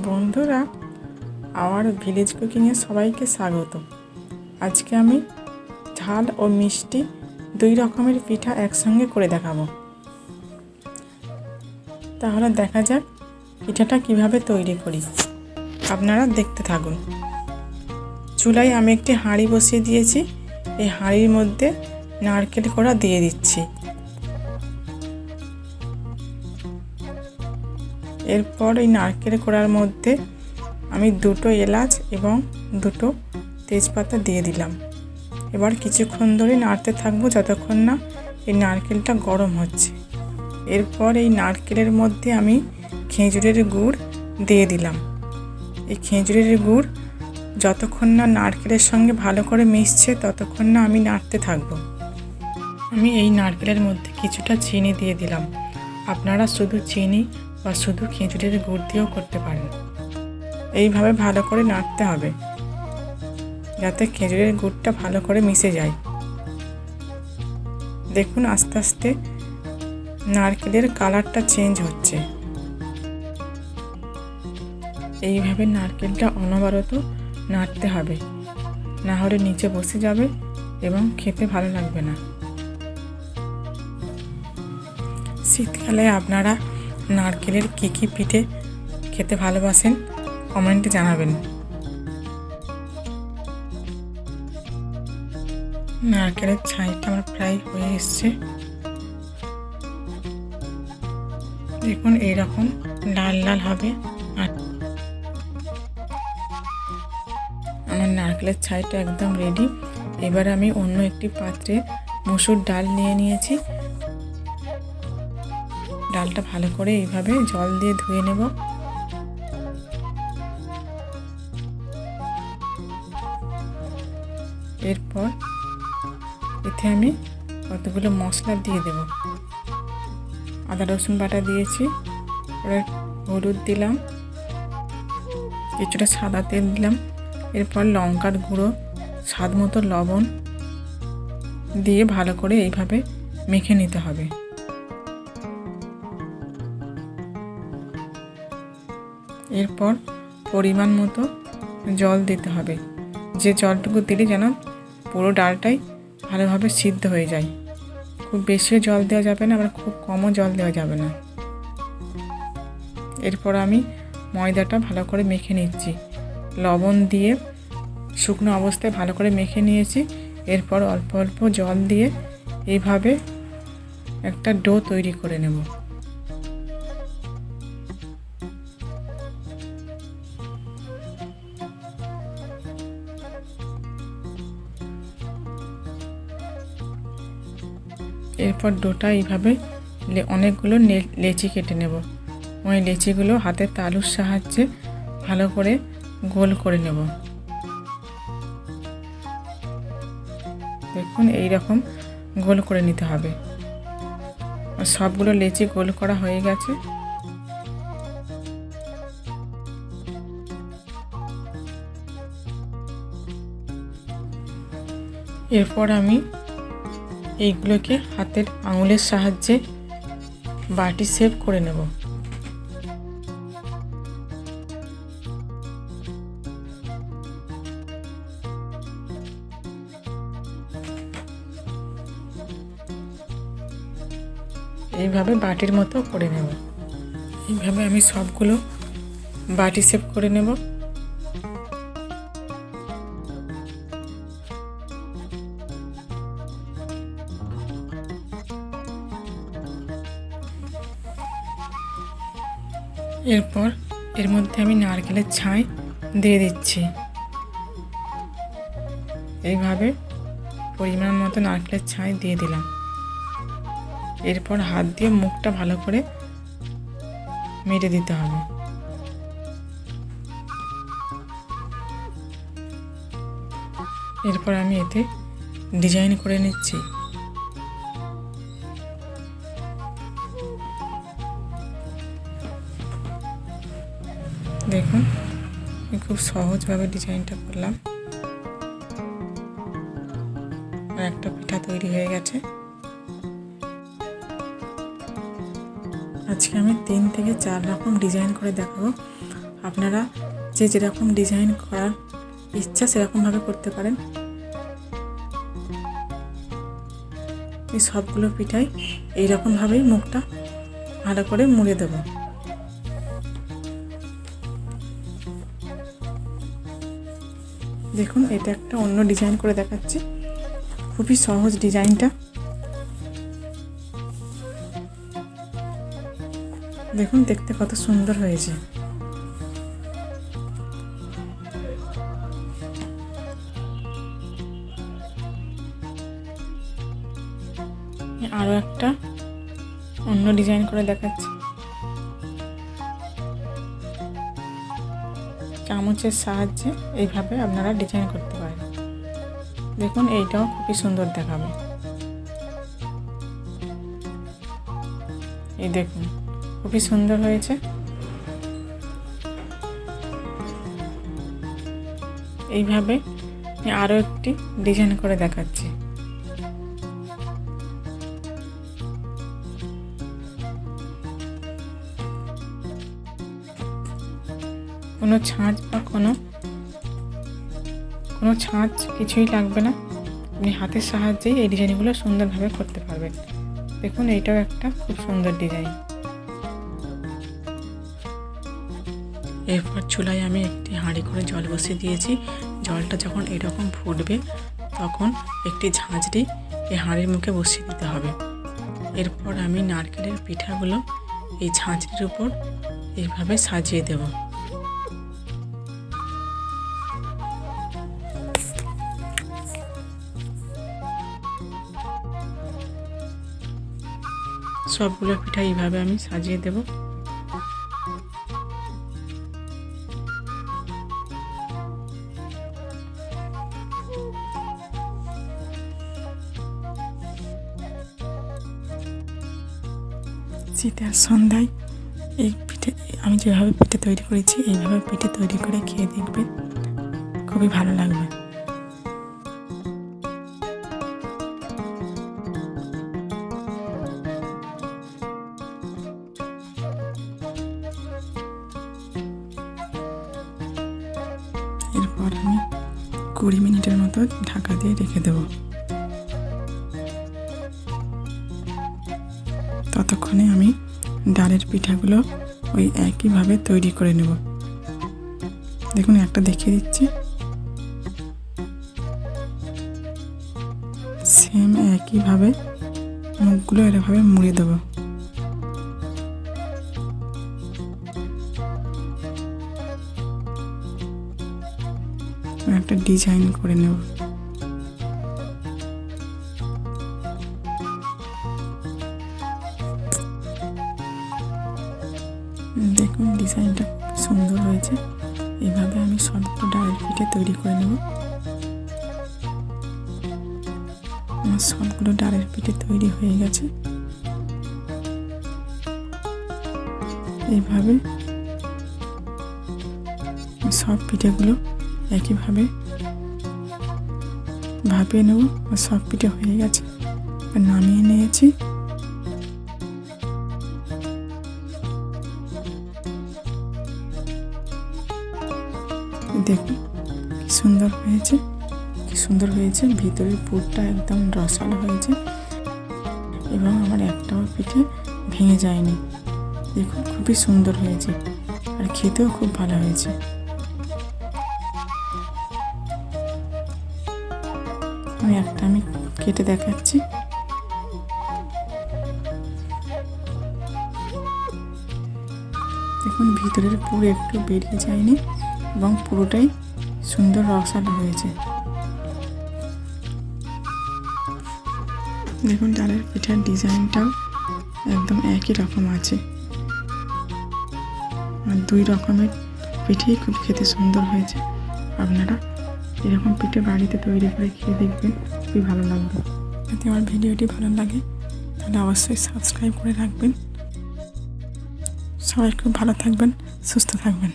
বন্ধুরা, আমার ভিলেজ কুকিংয়ে সবাইকে স্বাগত। আজকে আমি ঝাল ও মিষ্টি দুই রকমের পিঠা একসঙ্গে করে দেখাবো। তাহলে দেখা যাক পিঠাটা কিভাবে তৈরি করি। আপনারা দেখতে থাকুন। চুলায় আমি একটি হাঁড়ি বসিয়ে দিয়েছি। এই হাঁড়ির মধ্যে নারকেল কোড়া দিয়ে দিচ্ছি। এরপর এই নারকেল কোড়ার মধ্যে আমি দুটো এলাচ এবং দুটো তেজপাতা দিয়ে দিলাম। এবার কিছুক্ষণ ধরে নাড়তে থাকবো যতক্ষণ না এই নারকেলটা গরম হচ্ছে। এরপর এই নারকেলের মধ্যে আমি খেজুরের গুড় দিয়ে দিলাম। এই খেজুরের গুড় যতক্ষণ না নারকেলের সঙ্গে ভালো করে মিশছে ততক্ষণ না আমি নাড়তে থাকবো। আমি এই নারকেলের মধ্যে কিছুটা চিনি দিয়ে দিলাম। আপনারা শুধু চিনি বা শুধু খেজুরের গুড় দিয়েও করতে পারেন। এইভাবে ভালো করে নাড়তে হবে যাতে খেজুরের গুড়টা ভালো করে মিশে যায়। দেখুন আস্তে আস্তে নারকেলের কালারটা চেঞ্জ হচ্ছে। এইভাবে নারকেলটা অনবরত নাড়তে হবে, না হলে নিচে বসে যাবে এবং খেতে ভালো লাগবে না। শীতকালে আপনারা নারকেলের কী কী পিঠে খেতে ভালোবাসেন কমেন্টে জানাবেন। নারকেলের ছাইটা আমার প্রায় হয়ে এসছে। দেখুন এইরকম লাল লাল হবে। আর আমার নারকেলের ছাইটা একদম রেডি। এবার আমি অন্য একটি পাত্রে মসুর ডাল নিয়ে নিয়েছি। ডালটা ভালো করে এইভাবে জল দিয়ে ধুয়ে নেব। এরপর এতে আমি কতগুলো মশলা দিয়ে দেব। আদা রসুন বাটা দিয়েছি, হলুদ দিলাম, কিছুটা সাদা তেল দিলাম, এরপর লঙ্কার গুঁড়ো, স্বাদ মতো লবণ দিয়ে ভালো করে এইভাবে মেখে নিতে হবে। এরপর পরিমাণ মতো জল দিতে হবে। যে জলটুকু দিলে যেন পুরো ডালটাই ভালোভাবে সিদ্ধ হয়ে যায়। খুব বেশিও জল দেওয়া যাবে না, আবার খুব কমও জল দেওয়া যাবে না। এরপর আমি ময়দাটা ভালো করে মেখে নিচ্ছি। লবণ দিয়ে শুকনো অবস্থায় ভালো করে মেখে নিয়েছি। এরপর অল্প অল্প জল দিয়ে এইভাবে একটা ডো তৈরি করে নেব। এরপর ডোটা এইভাবে অনেকগুলো লেচি কেটে নেব। ওই লেচিগুলো হাতের তালুর সাহায্যে ভালো করে গোল করে নেব। দেখুন এই রকম গোল করে নিতে হবে। আর সবগুলো লেচি গোল করা হয়ে গেছে। এরপর আমি এইগুলোকে হাতের আঙুলের সাহায্যে বাটি শেপ করে নেব। এইভাবে বাটির মতো করে নেব। এইভাবে আমি সবগুলো বাটি শেপ করে নেব। এরপর এর মধ্যে আমি নারকেলের ছাই দিয়ে দিচ্ছি। এইভাবে পরিমাণ মতো নারকেলের ছাই দিয়ে দিলাম। এরপর হাত দিয়ে মুখটা ভালো করে মেরে দিতে হবে। এরপর আমি এতে ডিজাইন করে নিচ্ছি। দেখুন আমি খুব সহজভাবে ডিজাইনটা করলাম। একটা পিঠা তৈরি হয়ে গেছে। আজকে আমি 3 থেকে 4 রকম ডিজাইন করে দেখাবো। আপনারা যে যেরকম ডিজাইন করার ইচ্ছা সেরকমভাবে করতে পারেন। এই সবগুলো পিঠাই এইরকমভাবেই মুখটা ভালো করে মুড়ে দেব। দেখুন, এটা একটা অন্য ডিজাইন করে দেখাচ্ছি। খুবই সহজ ডিজাইনটা। দেখুন দেখতে কত সুন্দর হয়েছে। আরো একটা অন্য ডিজাইন করে দেখাচ্ছি। চামচের সাহায্যে এইভাবে আপনারা ডিজাইন করতে পারেন। দেখুন এইটাও খুবই সুন্দর দেখাবে। এই দেখুন খুবই সুন্দর হয়েছে। এইভাবে আরো একটি ডিজাইন করে দেখাচ্ছি। কোনো ছাঁচ বা কোনো ছাঁচ কিছুই লাগবে না। আপনি হাতের সাহায্যেই এই ডিজাইনগুলো সুন্দরভাবে করতে পারবেন। দেখুন এইটাও একটা খুব সুন্দর ডিজাইন। এরপর চুলায় আমি একটি হাঁড়ি করে জল বসিয়ে দিয়েছি। জলটা যখন এরকম ফুটবে তখন একটি ঝাঁঝরি এই হাঁড়ির মুখে বসিয়ে দিতে হবে। এরপর আমি নারকেলের পিঠাগুলো এই ঝাঁঝরির উপর এইভাবে সাজিয়ে দেব। সবগুলো পিঠা এইভাবে আমি সাজিয়ে দেব। শীতের সন্ধ্যায় এই পিঠে আমি যেভাবে পিঠে তৈরি করেছি এইভাবে পিঠে তৈরি করে খেয়ে দেখবেন, খুবই ভালো লাগবে। এরপর আমি 20 মিনিটের মতো ঢাকা দিয়ে রেখে দেব। ততক্ষণে আমি ডালের পিঠাগুলো ওই একইভাবে তৈরি করে নেব। দেখুন একটা দেখিয়ে দিচ্ছি। সেম একইভাবে মুখগুলো এরকমভাবে মুড়ে দেব। একটা ডিজাইন করে নেব। দেখুন ডিজাইনটা সুন্দর হয়েছে। এইভাবে আমি সবগুলো ডালের পিঠে তৈরি করে নেব। আমার সবগুলো ডালের পিঠে তৈরি হয়ে গেছে। এইভাবে সব পিঠেগুলো একইভাবে ভাপিয়ে নেব। সব পিঠে হয়ে গেছে, নামিয়ে নিয়েছি। দেখুন কি সুন্দর হয়েছে, কি সুন্দর হয়েছে। ভিতরের পুরটা একদম রসালো হয়েছে এবং আমার একটাও পিঠে ভেঙে যায়নি। দেখুন খুবই সুন্দর হয়েছে আর খেতেও খুব ভালো হয়েছে। আমি কেটে দেখাচ্ছি। দেখুন ভিতরের পুর একটু বেরিয়ে যায়নি এবং পুরোটাই সুন্দর রসালো হয়েছে। দেখুন ডালের পিঠার ডিজাইনটাও একদম একই রকম আছে। আর 2 রকমের পিঠেই খুব খেতে সুন্দর হয়েছে। আপনারা এরকম পিঠে বাড়িতে তৈরি করে খেয়ে দেখবেন, খুবই ভালো লাগবে। যদি আমার ভিডিওটি ভালো লাগে তাহলে অবশ্যই সাবস্ক্রাইব করে রাখবেন। সবাই খুব ভালো থাকবেন, সুস্থ থাকবেন।